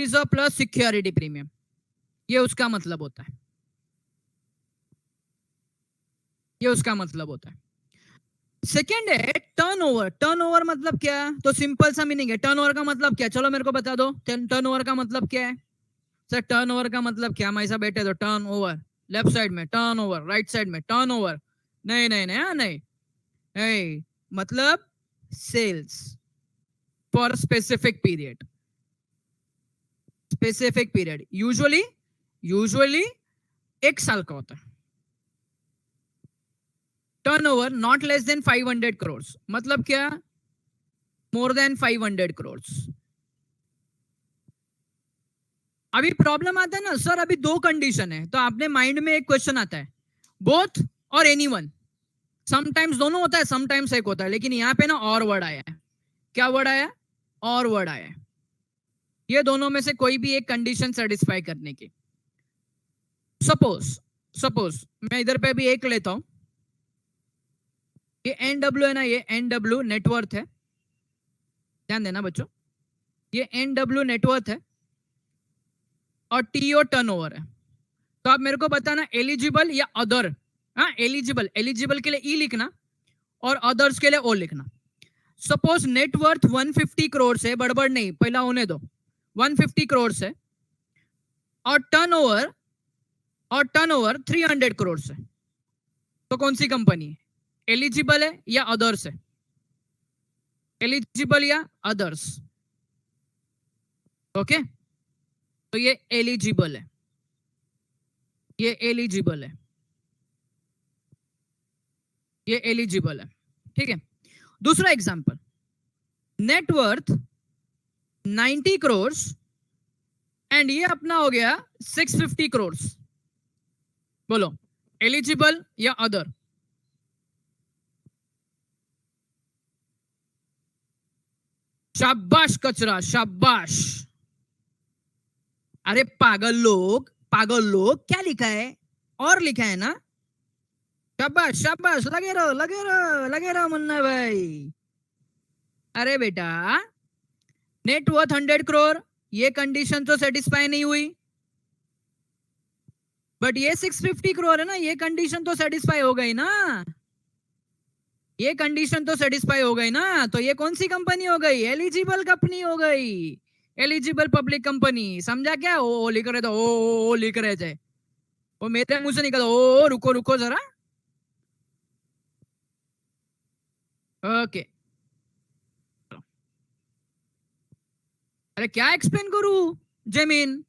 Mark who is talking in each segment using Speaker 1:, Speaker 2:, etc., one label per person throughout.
Speaker 1: Reserve plus security premium, ये उसका मतलब होता है, ये उसका मतलब होता है। सेकेंड है टर्नओवर। टर्नओवर मतलब क्या है? तो सिंपल सा मीनिंग है। टर्नओवर का मतलब क्या, चलो मेरे को बता दो, टर्नओवर का मतलब क्या है? सर टर्नओवर का मतलब क्या? हम ऐसा बैठे तो टर्न ओवर, लेफ्ट साइड में टर्न ओवर, राइट साइड में टर्न ओवर, नहीं नहीं नहीं, हाँ नहीं नहीं, मतलब sales for specific period, specific period, usually usually 1 साल का होता है। Turnover not less than 500 crore, मतलब क्या? More than 500 crore. अभी प्रॉब्लम आता है ना सर, अभी 2 कंडीशन है, तो आपने माइंड में एक क्वेश्चन आता है, बोथ और एनीवन। समटाइम्स दोनों होता है, समटाइम्स एक होता है, लेकिन यहाँ पे ना और वर्ड आया है। क्या वर्ड आया? और वर्ड आया है। ये दोनों में से कोई भी एक कंडीशन सेटिस्फाई करने की। सपोज सपोज मैं इधर पे भी एक लेता हूं, ये NW है ना, ये NW नेटवर्थ है, ध्यान देना बच्चों, ये NW नेटवर्थ है और TO टर्नओवर है। तो आप मेरे को बताना एलिजिबल या अदर। हाँ एलिजिबल, एलिजिबल के लिए ई लिखना और अदर्स के लिए ओ लिखना। सपोज नेटवर्थ 150 करोड़ से, बड़बड़ नहीं, पहला होने दो, 150 करोड़ से और टर्नओवर 300 करोड़ से, तो कौन सी कंपनी है? एलिजिबल है या अदर्स है? एलिजिबल या अदर्स? ओके, तो ये एलिजिबल है, ये एलिजिबल है, ये एलिजिबल है, ठीक है। दूसरा एग्जांपल, नेटवर्थ 90 करोड़ एंड ये अपना हो गया 650 करोड़, बोलो एलिजिबल या अदर? शाबाश कचरा, शाबाश। अरे पागल लोग, पागल लोग, क्या लिखा है? और लिखा है ना? शाबाश शाबाश, लगे रहो लगे रहो लगे रहो मुन्ना भाई। अरे बेटा, नेटवर्थ 100 करोड़, ये कंडीशन तो सेटिस्फाई नहीं हुई, बट ये 650 करोड़ है ना, ये कंडीशन तो सेटिस्फाई हो गई ना, ये कंडीशन तो सेटिस्फाई हो गई ना। तो ये कौन सी कंपनी हो गई? एलिजिबल कंपनी हो गई, एलिजिबल पब्लिक कंपनी। समझा क्या? ओ लिख रहे थे, ओ लिख रहे थे, वो मेरे मुंह से निकल, ओ रुको रुको जरा, ओके। अरे क्या एक्सप्लेन करूं जमीन,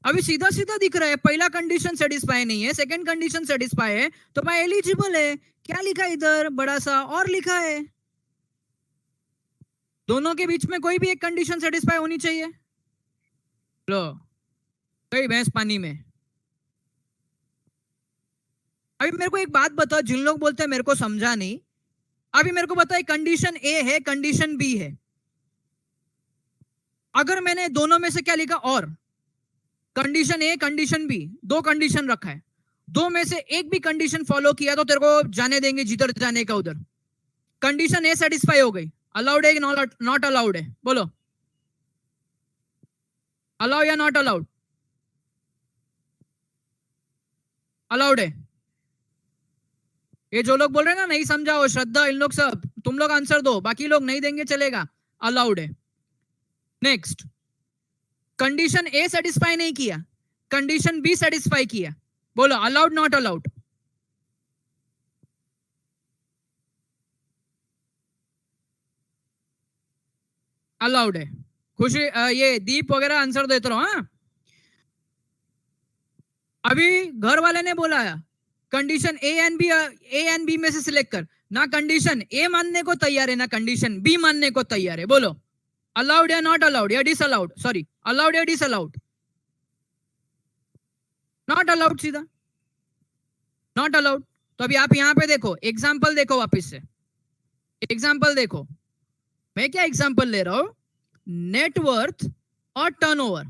Speaker 1: अभी सीधा सीधा दिख रहा है, पहला कंडीशन सेटिस्फाई नहीं है, सेकंड कंडीशन सेटिस्फाई है, तो भाई एलिजिबल है। क्या लिखा है इधर? बड़ा सा और लिखा है, दोनों के बीच में कोई भी एक कंडीशन सेटिस्फाई होनी चाहिए। लो गई भैंस पानी में। अभी मेरे को एक बात बताओ, जिन लोग बोलते हैं मेरे को समझा नहीं, अभी मेरे को बताओ, कंडीशन ए है, कंडीशन बी है, अगर मैंने दोनों में से क्या लिखा? और condition A condition B, 2 condition रखा है, 2 में से एक भी कंडीशन फॉलो किया तो तेरे को जाने देंगे जिधर जाने का उधर। कंडीशन ए सेटिस्फाई हो गई, अलाउड है कि नॉट अलाउड है? बोलो, अलाउ या नॉट अलाउड? अलाउड है। ये जो लोग बोल रहे हैं ना नहीं समझाओ, श्रद्धा, इन लोग सब, तुम लोग आंसर दो, बाकी लोग नहीं देंगे चलेगा, अलाउड है। नेक्स्ट, कंडीशन ए सेटिस्फाई नहीं किया, कंडीशन बी सेटिस्फाई किया, बोलो अलाउड नॉट अलाउड? अलाउड है। खुशी, ये दीप वगैरह आंसर देते रहो। हाँ, अभी घर वाले ने बोला कंडीशन ए एंड बी में से सिलेक्ट कर, ना कंडीशन ए मानने को तैयार है ना कंडीशन बी मानने को तैयार है, बोलो अलाउड या नॉट अलाउड या डिस अलाउड? सॉरी, अलाउड या डिस अलाउड? नॉट अलाउड, सीधा नॉट अलाउड। तो अभी आप यहां पे देखो, एग्जाम्पल देखो, वापिस से एग्जाम्पल देखो, मैं क्या एग्जाम्पल ले रहा हूं? नेटवर्थ और टर्नओवर,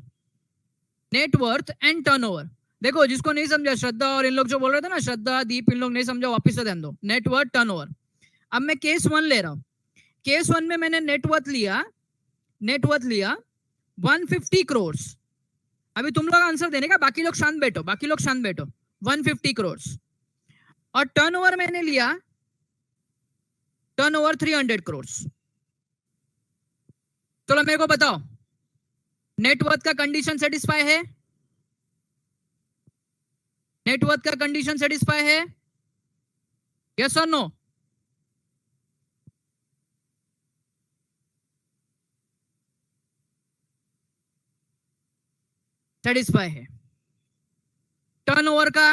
Speaker 1: नेटवर्थ एंड टर्नओवर। देखो जिसको नहीं समझा, श्रद्धा और इन लोग जो बोल रहे थे ना, श्रद्धा दीप, इन लोग नहीं समझा, वापिस से ध्यान दो। नेटवर्थ टर्नओवर, अब मैं केस 1 ले रहा हूं, केस 1 में मैंने नेटवर्थ लिया, 150 करोड़। अभी तुम लोग आंसर देने का, बाकी लोग शांत बैठो, बाकी लोग शांत बैठो। 150 करोड़ और टर्नओवर मैंने लिया, टर्नओवर 300 करोड़। चलो मेरे को बताओ, नेटवर्थ का कंडीशन सेटिस्फाई है? नेटवर्थ का कंडीशन सेटिस्फाई है? यस और नो? सेटिस्फाई है। टर्नओवर का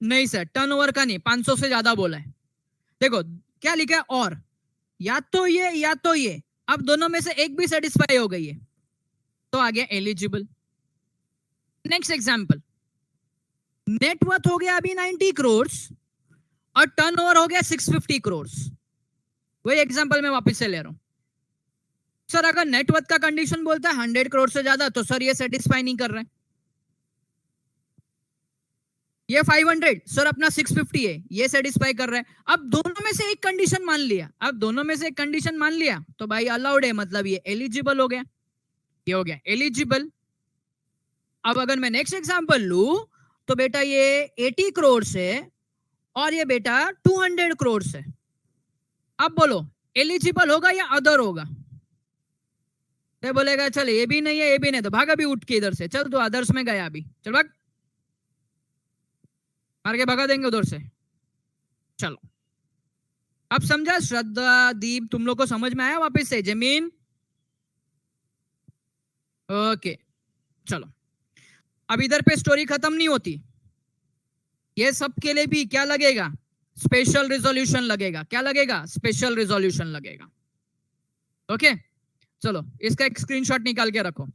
Speaker 1: नहीं सर, टर्नओवर का नहीं, 500 से ज्यादा बोला है। देखो क्या लिखा है, और या तो ये या तो ये, अब दोनों में से एक भी सेटिस्फाई हो गई है तो आ गया एलिजिबल। नेक्स्ट एग्जांपल, नेटवर्थ हो गया अभी 90 करोड़ और टर्नओवर हो गया 650 करोड़। वही एग्जांपल मैं वापस से ले रहा हूं। सर अगर नेटवर्थ का कंडीशन बोलता है 100 करोड़ से ज्यादा, तो सर ये सेटिस्फाई नहीं कर रहे। ये 500 सर अपना 650 है, ये सेटिस्फाई कर रहा है। अब दोनों में से एक कंडीशन मान लिया, अब दोनों में से एक कंडीशन मान लिया तो भाई अलाउड है, मतलब ये एलिजिबल हो गया, ये हो गया एलिजिबल। अब अगर मैं नेक्स्ट एग्जांपल लू तो बेटा ये 80 करोड़ से और ये बेटा 200 करोड़ से, अब बोलो एलिजिबल होगा या अदर होगा? तो बोलेगा चल ये भी नहीं है ये भी नहीं, तो भाग अभी उठ के इधर से, चल तू अदर्स में गया अभी, चल भाग, मार के भगा देंगे उधर से। चलो अब समझा श्रद्धा, दीप, तुम लोग को समझ में आया वापस से? जमीन ओके। चलो अब इधर पे स्टोरी खत्म नहीं होती, ये सब के लिए भी क्या लगेगा? स्पेशल रिजोल्यूशन लगेगा। क्या लगेगा? स्पेशल रिजोल्यूशन लगेगा। ओके चलो इसका एक स्क्रीनशॉट निकाल के रखो,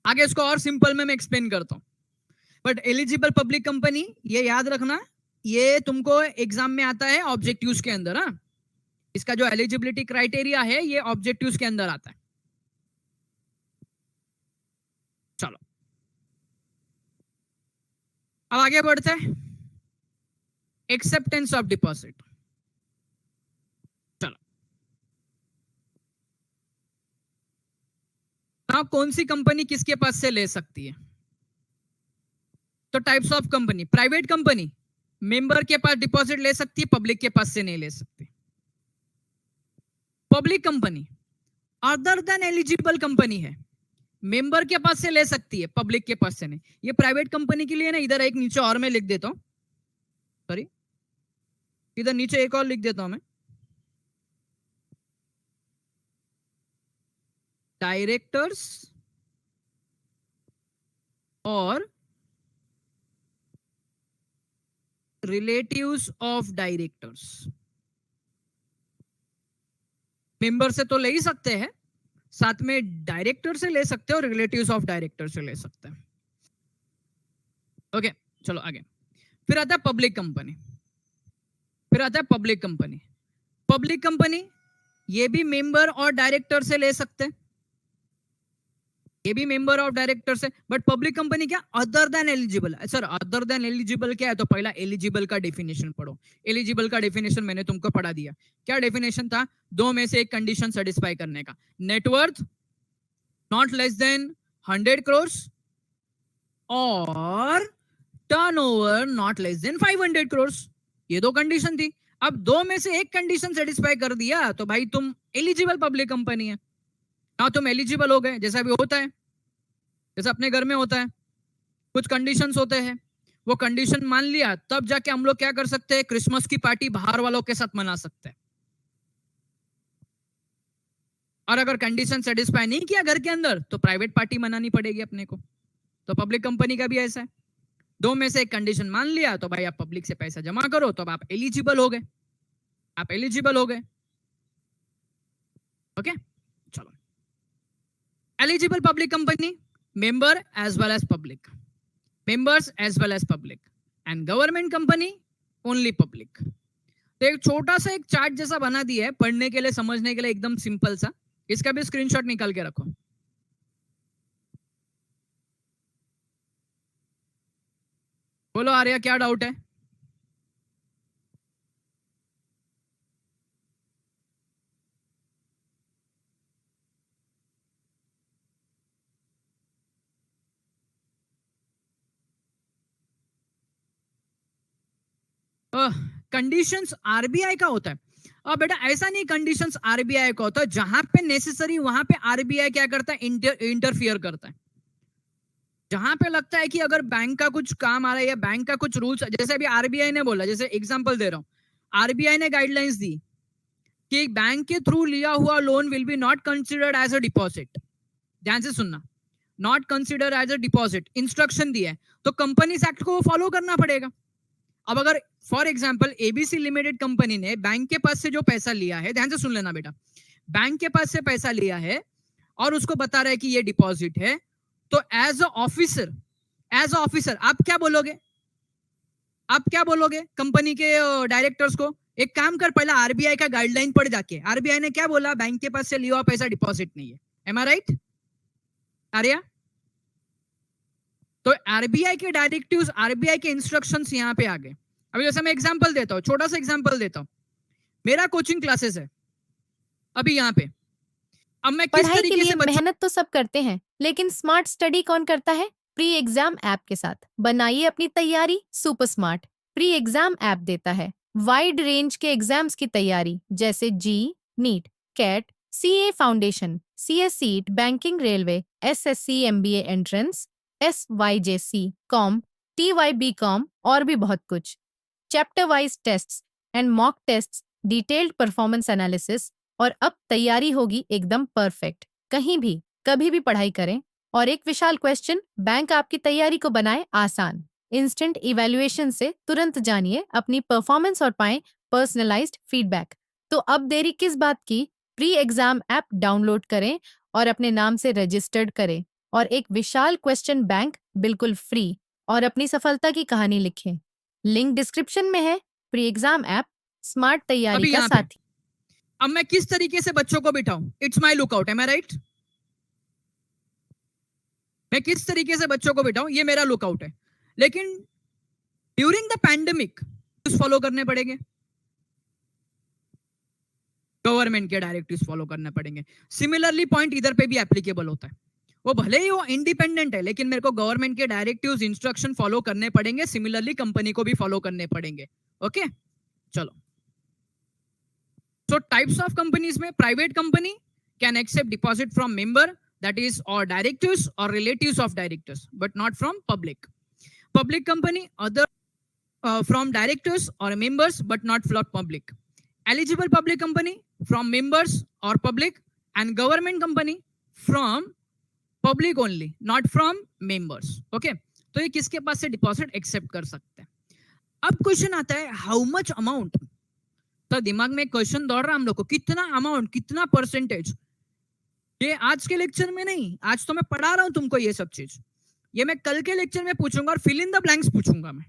Speaker 1: आगे इसको और सिंपल में मैं एक्सप्लेन करता हूं। बट एलिजिबल पब्लिक कंपनी ये याद रखना, ये तुमको एग्जाम में आता है ऑब्जेक्टिव्स के अंदर। हाँ, इसका जो एलिजिबिलिटी क्राइटेरिया है ये ऑब्जेक्टिव्स के अंदर आता है। चलो अब आगे बढ़ते हैं, एक्सेप्टेंस ऑफ डिपॉजिट। चलो ना, कौन सी कंपनी किसके पास से ले सकती है? तो types of company, private company member के पास डिपॉजिट ले सकती है, पब्लिक के पास से नहीं ले सकती। Public company other than eligible company है, मेंबर के पास से ले सकती है, पब्लिक के पास से नहीं। ये प्राइवेट कंपनी के लिए ना, इधर एक नीचे और मैं लिख देता हूं, सॉरी इधर नीचे एक और लिख देता हूं मैं, डायरेक्टर्स और रिलेटिव्स ऑफ डायरेक्टर्स। मेंबर से तो ले ही सकते हैं, साथ में डायरेक्टर से ले सकते हैं और रिलेटिव्स ऑफ डायरेक्टर से ले सकते हैं। ओके चलो आगे, फिर आता है पब्लिक कंपनी। फिर आता है पब्लिक कंपनी। पब्लिक कंपनी ये भी मेंबर और डायरेक्टर से ले सकते हैं, ये भी मेंबर ऑफ डायरेक्टर से। बट पब्लिक कंपनी क्या? Other than eligible. Sir other than eligible क्या है? तो पहला एलिजिबल का डेफिनेशन पढ़ो। एलिजिबल का डेफिनेशन मैंने तुमको पढ़ा दिया। क्या डेफिनेशन था? दो में से एक कंडीशन सेटिस्फाई करने का, net worth not less than 100 crore और turnover not less than 500 crore, ये दो कंडीशन थी। अब दो में से एक कंडीशन सेटिस्फाई कर दिया तो भाई तुम एलिजिबल पब्लिक कंपनी है ना, तुम एलिजिबल हो गए। जैसा भी होता है, जैसा अपने घर में होता है, कुछ कंडीशंस होते हैं, वो कंडीशन मान लिया तब जाके हम लोग क्या कर सकते हैं? क्रिसमस की पार्टी बाहर वालों के साथ मना सकते हैं। और अगर कंडीशन सेटिस्फाई नहीं किया घर के अंदर तो प्राइवेट पार्टी मनानी पड़ेगी अपने को। तो पब्लिक कंपनी का भी ऐसा है, दो में से एक कंडीशन मान लिया तो भाई आप पब्लिक से पैसा जमा करो, तो अब आप एलिजिबल हो गए, आप एलिजिबल हो गए। ओके चलो, eligible public company, member as well as public, members as well as public, and government company only public. तो एक छोटा सा एक चार्ट जैसा बना दिया है पढ़ने के लिए, समझने के लिए, एकदम सिंपल सा। इसका भी स्क्रीनशॉट निकाल के रखो। बोलो आर्या क्या डाउट है? कंडीशंस आरबीआई का होता है। और बेटा ऐसा नहीं कंडीशंस आरबीआई का होता है, जहां पे नेसेसरी वहां पे आरबीआई क्या करता है, इंटरफियर करता है। जहां पे लगता है कि अगर बैंक का कुछ काम आ रहा है या बैंक का कुछ रूल्स, जैसे अभी आरबीआई ने बोला, जैसे एग्जांपल दे रहा हूं, आरबीआई ने गाइडलाइंस दी कि बैंक के थ्रू लिया हुआ loan will be not considered as a deposit. ध्यान से सुनना, not consider as a deposit instruction दिया है, तो कंपनीज एक्ट को फॉलो करना पड़ेगा। अब अगर for example ABC limited company ने बैंक के पास से जो पैसा लिया है, ध्यान से सुन लेना बेटा, बैंक के पास से पैसा लिया है और उसको बता रहा है कि ये डिपॉजिट है, तो एज अ ऑफिसर आप क्या बोलोगे? आप क्या बोलोगे कंपनी के डायरेक्टर्स को? एक काम कर, पहले आरबीआई का गाइडलाइन पढ़ जाके, आरबीआई ने क्या बोला, बैंक के पास से लिया हुआ पैसा डिपॉजिट नहीं है। M I right Arya? तो आरबीआई के डायरेक्टिव्स, आरबीआई के इंस्ट्रक्शंस यहां पे आ गए। अभी जैसे मैं एग्जांपल देता हूं, छोटा सा एग्जांपल देता हूं, मेरा कोचिंग क्लासेस है अभी यहाँ पे। अब मैं किस
Speaker 2: पढ़ाई के
Speaker 1: तरीके
Speaker 2: लिए
Speaker 1: से बच्चों,
Speaker 2: मेहनत तो सब करते हैं, लेकिन स्मार्ट स्टडी कौन करता है? प्री एग्जाम ऐप के साथ बनाइए अपनी तैयारी super smart. Pre exam app देता है वाइड रेंज के एग्जाम्स की तैयारी, जैसे JEE, NEET, CAT, CA foundation, CS CET, banking, railway, SSC, MBA entrance, SYJC, com, TYB com और भी बहुत कुछ। Chapter wise tests and mock tests, detailed performance analysis, और अब तैयारी होगी एकदम परफेक्ट। कहीं भी कभी भी पढ़ाई करें। और एक विशाल क्वेश्चन, बैंक आपकी तैयारी को बनाए आसान। इंस्टेंट इवैल्यूएशन से तुरंत जानिए अपनी परफॉर्मेंस और पाएं पर्सनलाइज्ड फीडबैक। तो अब देरी किस बात की? प्री एग्जाम ऐप डाउनलोड करें और अपने नाम से रजिस्टर्ड करें और एक विशाल क्वेश्चन बैंक बिल्कुल फ्री और अपनी सफलता की कहानी लिखें। लिंक डिस्क्रिप्शन में है। प्री एग्जाम ऐप स्मार्ट तैयारी
Speaker 1: अभी
Speaker 2: का
Speaker 1: यहाँ पे
Speaker 2: साथी।
Speaker 1: अब मैं किस तरीके से बच्चों को बिठाऊं, it's my lookout, am I right? मैं किस तरीके से बच्चों को बिठाऊं, ये मेरा लुकआउट है। लेकिन ड्यूरिंग द पैंडेमिक फॉलो करने पड़ेंगे, गवर्नमेंट के डायरेक्टिव्स फॉलो करने पड़ेंगे। सिमिलरली पॉइंट इधर पे भी एप्लीकेबल होता है, वो भले ही वो इंडिपेंडेंट है, लेकिन मेरे को गवर्नमेंट के डायरेक्टिव्स इंस्ट्रक्शन फॉलो करने पड़ेंगे, सिमिलरली कंपनी को भी फॉलो करने पड़ेंगे। ओके चलो, so types of companies में private company can accept deposit from member, that is or directors or relatives of directors, but not from public. Public company other from directors or members but not from public. Eligible public company from members or public, and government company from public only, not from members. Okay, तो ये किसके पास से deposit accept कर सकते हैं? अब question आता है हाउ मच अमाउंट। तो दिमाग में क्वेश्चन दौड़ रहा हम लोग को, कितना अमाउंट, कितना परसेंटेज? ये आज के लेक्चर में नहीं, आज तो मैं पढ़ा रहा हूं तुमको ये सब चीज, ये मैं कल के लेक्चर में पूछूंगा और फिल इन द ब्लैंक्स पूछूंगा मैं।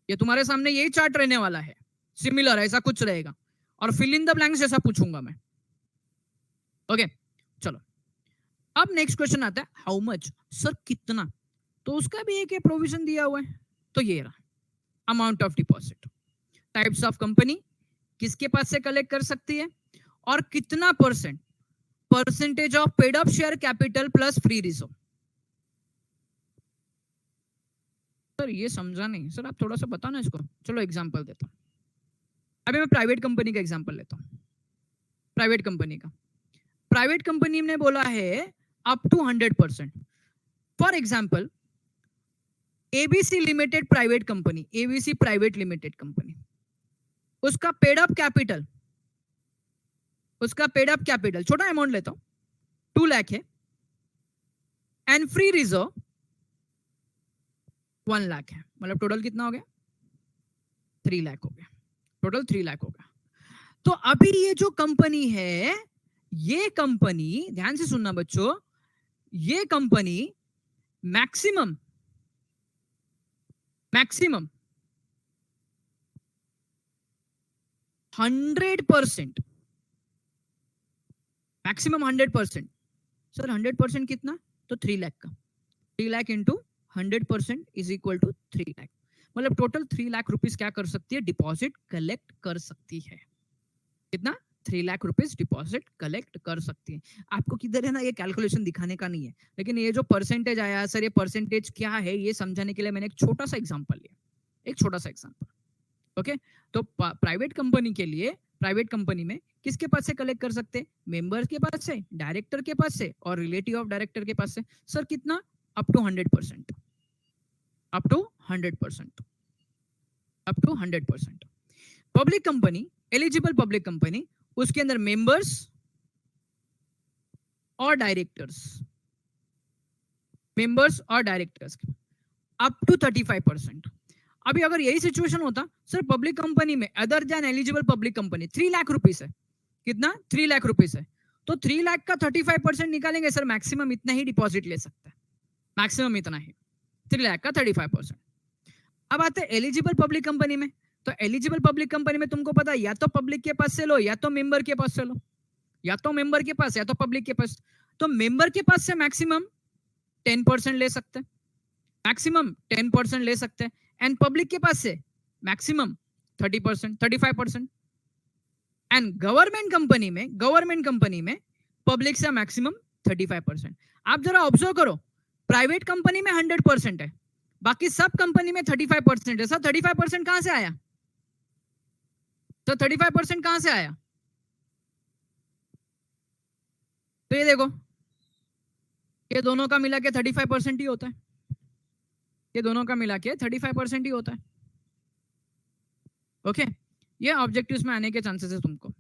Speaker 1: ये तुम्हारे सामने यही चार्ट रहने वाला है, सिमिलर ऐसा कुछ रहेगा, और फिल इन द ब्लैंक्स जैसा पूछूंगा मैं। ओके चलो, अब नेक्स्ट क्वेश्चन आता है हाउ मच, सर कितना? तो उसका भी एक प्रोविजन दिया हुआ है, तो ये रहा amount of deposit. Types of company किसके पास से कलेक्ट कर सकती है, और कितना percent, percentage of paid up share capital plus free reserve. Sir ये समझा नहीं सर, आप थोड़ा सा बताओ ना इसको। चलो एग्जांपल देता हूं, अभी मैं प्राइवेट कंपनी का एग्जांपल लेता हूं। प्राइवेट कंपनी ने बोला है up to 100%। For example ABC limited private company, ABC private limited company, उसका पेड अप कैपिटल छोटा अमाउंट लेता हूं 2 लाख है, एंड फ्री रिजर्व 1 लाख है, मतलब टोटल कितना हो गया? 3 लाख हो गया, टोटल 3 लाख हो गया। तो अभी ये जो कंपनी है, ये कंपनी ध्यान से सुनना बच्चों, ये कंपनी मैक्सिमम 100%, मैक्सिमम 100%। सर 100% कितना? तो 3 लाख का, 3 lakh into 100% is equal to 3 lakh, मतलब टोटल 3 लाख रुपीस क्या कर सकती है, डिपॉजिट कलेक्ट कर सकती है। कितना? 3 लाख रुपीस डिपॉजिट कलेक्ट कर सकती है। आपको किधर है ना, ये कैलकुलेशन दिखाने का नहीं है, लेकिन ये जो परसेंटेज आया सर, ये परसेंटेज क्या है ये समझाने के लिए मैंने एक छोटा सा एग्जांपल लिया, एक छोटा सा एग्जांपल। ओके, तो प्राइवेट कंपनी के लिए, प्राइवेट कंपनी में किसके पास से कलेक्ट कर सकते हैं? मेंबर्स के पास से, डायरेक्टर के पास से और रिलेटिव ऑफ डायरेक्टर के पास से। सर कितना? Up to 100%, up to 100%, up to 100%। Public company, eligible public company, उसके अंदर मेंबर्स और डायरेक्टर्स, मेंबर्स और डायरेक्टर्स अप टू 35%। अभी अगर यही सिचुएशन होता सर पब्लिक कंपनी में, other than eligible public company, 3 lakh rupees है, कितना? 3 लाख रुपीस है, तो 3 लाख का 35% निकालेंगे सर, मैक्सिमम इतना ही डिपॉजिट ले सकता है, मैक्सिमम इतना ही, 3 लाख का 35%। अब आते हैं एलिजिबल पब्लिक कंपनी में, तो एलिजिबल पब्लिक कंपनी में तुमको पता है या तो पब्लिक के पास से लो या तो मेंबर के पास से लो, या तो मेंबर के पास या तो पब्लिक के पास। तो मेंबर के पास से मैक्सिमम 10% ले सकते हैं, मैक्सिमम 10% ले सकते हैं, एंड पब्लिक के पास से मैक्सिमम 30%, 35%। एंड गवर्नमेंट कंपनी में पब्लिक से मैक्सिमम 35%। आप जरा ऑब्जर्व करो, प्राइवेट कंपनी में 100% है, बाकी सब कंपनी में 35% है। सर 35% कहां से आया? तो 35% कहां से आया? तो ये देखो, ये दोनों का मिला के 35% ही होता है, ये दोनों का मिला के 35% ही होता है। ओके, ये ऑब्जेक्टिव्स में आने के चांसेस है तुमको।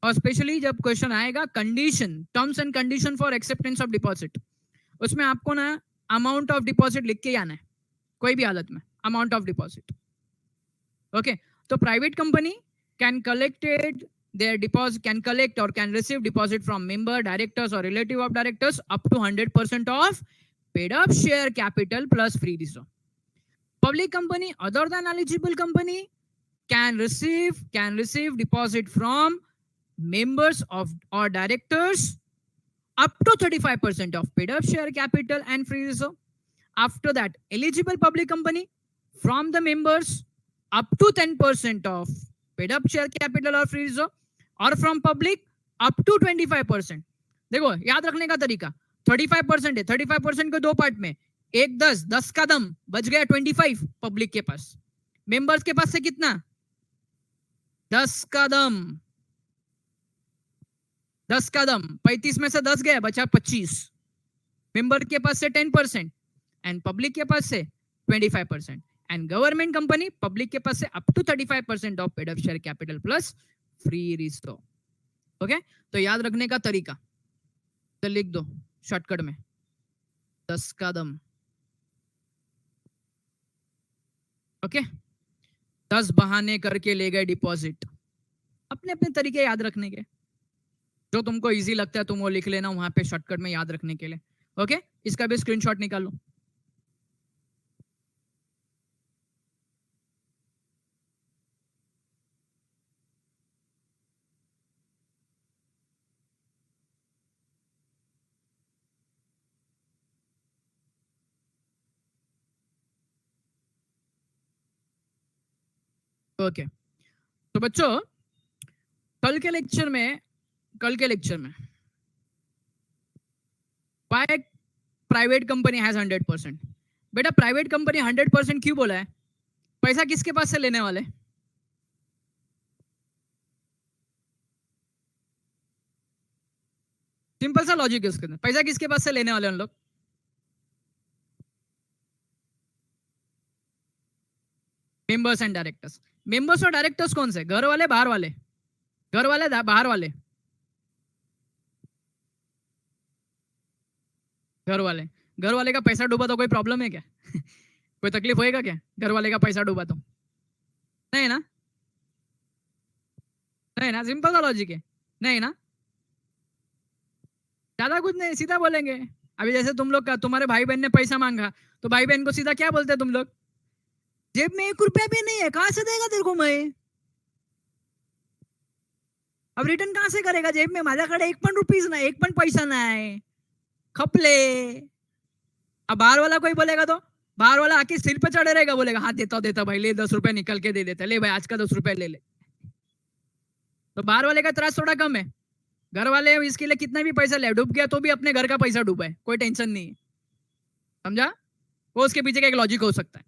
Speaker 1: और स्पेशली जब क्वेश्चन आएगा condition, terms and condition for acceptance of deposit, उसमें आपको ना अमाउंट ऑफ डिपॉजिट लिख के आना है, कोई भी हालत में अमाउंट ऑफ डिपॉजिट। ओके, तो private company can collected their deposit, can collect or can receive deposit from member, directors or relative of directors up to 100% of paid up share capital plus free reserve. Public company other than eligible company can receive deposit from members of or directors up to 35% of paid up share capital and free reserve. After that, eligible public company from the members up to 10% of paid up share capital or free reserve, और from public up to 25%। देखो याद रखने का तरीका, 35% है, 35% को दो part में, एक 10 का दम बच गया 25 पब्लिक के पास, मेंबर्स के पास से कितना? 10 का दम, 10 का दम, 35 में से 10 गया, बचा 25, मेंबर के पास से 10% एंड पब्लिक के पास से 25%। एंड गवर्नमेंट कंपनी पब्लिक के पास से up to 35% of paid up share capital plus free reserves. Okay, तो याद रखने का तरीका तो लिख दो शॉर्टकट में, 10 का दम। ओके, 10 बहाने करके ले गए डिपॉजिट, अपने अपने तरीके याद रखने के, जो तुमको इजी लगता है तुम वो लिख लेना वहां पे शॉर्टकट में याद रखने के लिए। ओके, इसका भी स्क्रीनशॉट निकालो। ओके, तो बच्चों कल के लेक्चर में व्हाई प्राइवेट कंपनी हैज 100%। बेटा प्राइवेट कंपनी 100% क्यों बोला है? पैसा किसके पास से लेने वाले? सिंपल सा लॉजिक है उसके अंदर, पैसा किसके पास से लेने वाले उन लोग? Members and directors. मेंबर्स और डायरेक्टर्स कौन से? घर वाले बाहर वाले? घर वाले बाहर वाले? घर वाले। घर वाले का पैसा डूबा तो कोई प्रॉब्लम है क्या? कोई तकलीफ होएगा क्या घर वाले का पैसा डूबा तो? नहीं ना, नहीं ना, सिंपल सा लॉजिक है, नहीं ना, ज्यादा कुछ नहीं, सीधा बोलेंगे। अभी जैसे तुम लोग का, तुम्हारे भाई बहन ने पैसा मांगा तो भाई बहन को सीधा क्या बोलते हैं तुम लोग? जेब में 1 रुपया भी नहीं है, कहां से देगा तेरे को मैं? अब रिटर्न कहां से करेगा? जेब में माझ्याकडे 1 पण रुपीज नाही, 1 पण पैसा नाही, खपले। अब बाहर वाला कोई बोलेगा तो बाहर वाला आके सिर पे चढ़े रहेगा, बोलेगा हाँ देता भाई, ले 10 रुपए निकल के दे देता, ले भाई आज का 10 रुपए ले ले। तो बाहर वाले का त्रास थोड़ा कम है, घर वाले इसके लिए कितना भी पैसा ले, डूब गया तो भी अपने घर का पैसा डूबा है, कोई टेंशन नहीं है। समझा? वो उसके पीछे का एक लॉजिक हो सकता है।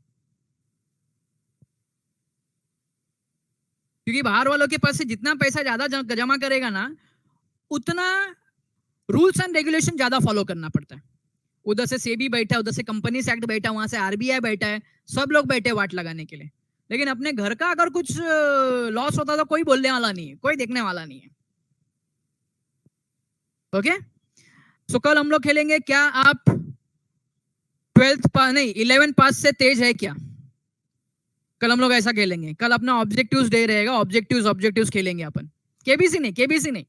Speaker 1: क्योंकि बाहर वालों के पास से जितना पैसा ज्यादा जमा करेगा ना, उतना रूल्स एंड रेगुलेशन ज्यादा फॉलो करना पड़ता है। उधर से सेबी बैठा है, उधर से कंपनीज एक्ट बैठा है, वहां से आरबीआई बैठा है, सब लोग बैठे वाट लगाने के लिए। लेकिन अपने घर का अगर कुछ लॉस होता तो कोई बोलने वाला नहीं है, कोई देखने वाला नहीं है। ओके, सो कल हम लोग खेलेंगे क्या आप 12th पास नहीं 11 पास से तेज है क्या। कल हम लोग ऐसा खेलेंगे। कल अपना ऑब्जेक्टिव्स डे रहेगा, ऑब्जेक्टिव्स खेलेंगे अपन। केबीसी नहीं, केबीसी नहीं,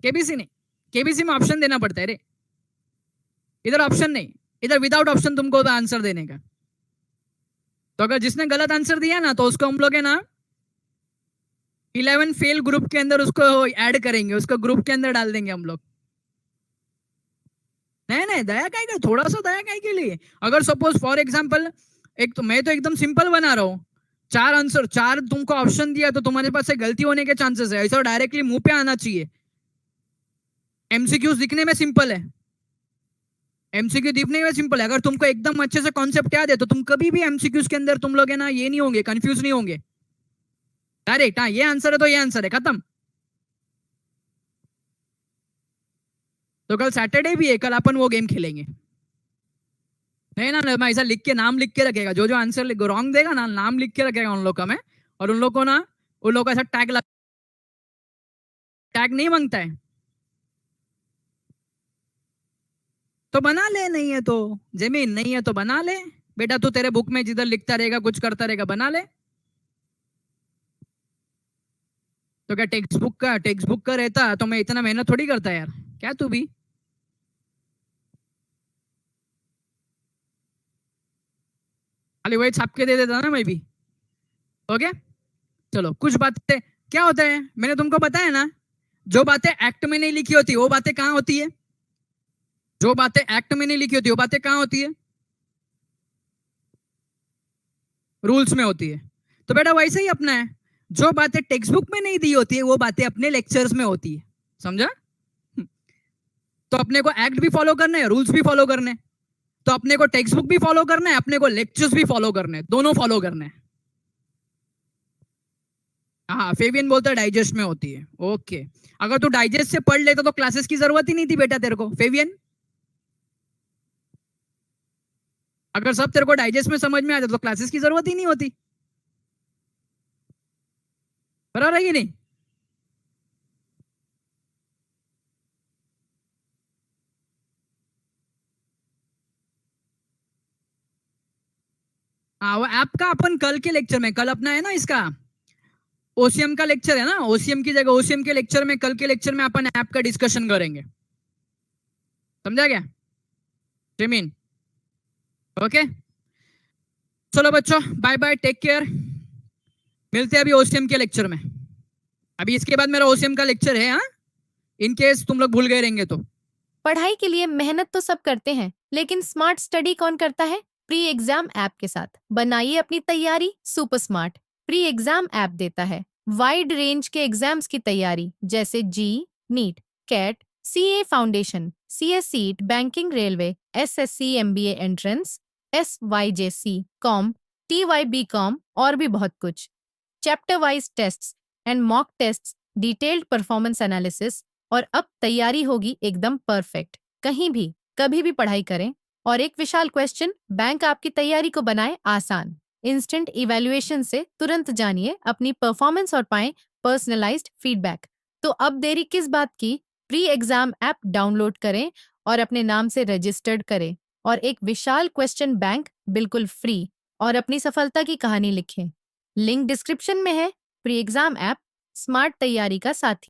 Speaker 1: केबीसी नहीं, केबीसी में ऑप्शन देना पड़ता है रे, इधर ऑप्शन नहीं, इधर विदाउट ऑप्शन तुमको आंसर देने का। तो अगर जिसने गलत आंसर दिया ना, तो उसको हम लोग है ना 11 फेल ग्रुप के अंदर उसको ऐड करेंगे, उसको ग्रुप के अंदर डाल देंगे हम लोग। नहीं नहीं, दया काय का, थोड़ा सा दया काय के लिए। अगर सपोज फॉर एग्जांपल एक तो मैं तो एकदम सिंपल बना रहा हूँ, 4 आंसर, 4 तुमको ऑप्शन दिया तो तुम्हारे पास से गलती होने के चांसेस है, ऐसा डायरेक्टली मुंह पे आना चाहिए। एमसीक्यूज दिखने में सिंपल है, एमसीक्यू दिखने में सिंपल है, अगर तुमको एकदम अच्छे से कॉन्सेप्ट याद है तो तुम कभी भी एमसीक्यूज के अंदर तुम लोग है ना ये नहीं होंगे, कंफ्यूज नहीं होंगे, डायरेक्ट हाँ ये आंसर है तो ये आंसर है, खत्म। तो कल सैटरडे भी है, कल अपन वो गेम खेलेंगे। नहीं ना, मैं ऐसा लिख के नाम लिख के रखेगा, जो जो आंसर रॉन्ग देगा ना, नाम लिख के रखेगा उन लोग का मैं, और उन लोग को ना उन लोग को ऐसा टैग नहीं मांगता है तो बना ले, नहीं है तो जमीन नहीं है तो बना ले बेटा, तू तेरे बुक में जिधर लिखता रहेगा कुछ करता रहेगा, बना ले। तो क्या टेक्स्ट बुक का रहता तो मैं इतना मेहनत थोड़ी करता यार, क्या तू भी खाली वही छाप के दे देता ना मैं भी। ओके, चलो कुछ बातें क्या होता है, मैंने तुमको बताया ना, जो बातें एक्ट में नहीं लिखी होती वो बातें कहाँ होती है, जो बातें एक्ट में नहीं लिखी होती वो बातें कहाँ होती है, रूल्स में होती है। तो बेटा वैसे ही अपना है, जो बातें टेक्स्ट बुक में नहीं दी होती है वो बातें अपने लेक्चर्स में होती है, समझा। तो अपने को एक्ट भी फॉलो करना है, रूल्स भी फॉलो करने हैं, तो अपने को टेक्स्ट बुक भी फॉलो करना है, अपने को लेक्चर्स भी फॉलो करने हैं, दोनों फॉलो करने हैं। हाँ, फेवियन बोलता है डाइजेस्ट में होती है। ओके, अगर तू डाइजेस्ट से पढ़ लेता तो क्लासेस की जरूरत ही नहीं थी बेटा तेरे को, फेवियन। अगर सब तेरे को डाइजेस्ट में समझ में आ जाता तो क्लासेस की जरूरत ही नहीं होती, बराबर है कि नहीं। हाँ, वो ऐप का अपन कल के लेक्चर में, कल अपना है ना इसका ओसीएम का लेक्चर है ना, ओसीएम की जगह ओसीएम के लेक्चर में, कल के लेक्चर में अपन ऐप का डिस्कशन करेंगे, समझा क्या जमीन। ओके, चलो बच्चों, बाय बाय, टेक केयर, मिलते हैं अभी ओसीएम के लेक्चर में। अभी इसके बाद मेरा ओसीएम का लेक्चर है, हाँ, इन केस तुम लोग भूल गए रहेंगे तो।
Speaker 2: पढ़ाई के लिए मेहनत तो सब करते हैं, लेकिन स्मार्ट स्टडी कौन करता है? प्री एग्जाम ऐप के साथ बनाइए अपनी तैयारी super smart. Pre exam app देता है वाइड रेंज के एग्जाम्स की तैयारी, जैसे JEE, NEET, CAT, CA foundation, CS CET, banking, railway, SSC, MBA entrance, SYJC, com, TYB com और भी बहुत कुछ। Chapter wise tests and mock tests, detailed performance analysis, और अब तैयारी होगी एकदम परफेक्ट। कहीं भी कभी भी पढ़ाई करें, और एक विशाल क्वेश्चन बैंक आपकी तैयारी को बनाए आसान। इंस्टेंट इवैल्यूएशन से तुरंत जानिए अपनी परफॉर्मेंस और पाएं पर्सनलाइज्ड फीडबैक। तो अब देरी किस बात की? प्री एग्जाम ऐप डाउनलोड करें और अपने नाम से रजिस्टर्ड करें, और एक विशाल क्वेश्चन बैंक बिल्कुल फ्री, और अपनी सफलता की कहानी लिखें। लिंक डिस्क्रिप्शन में है। प्री एग्जाम ऐप स्मार्ट तैयारी का साथी।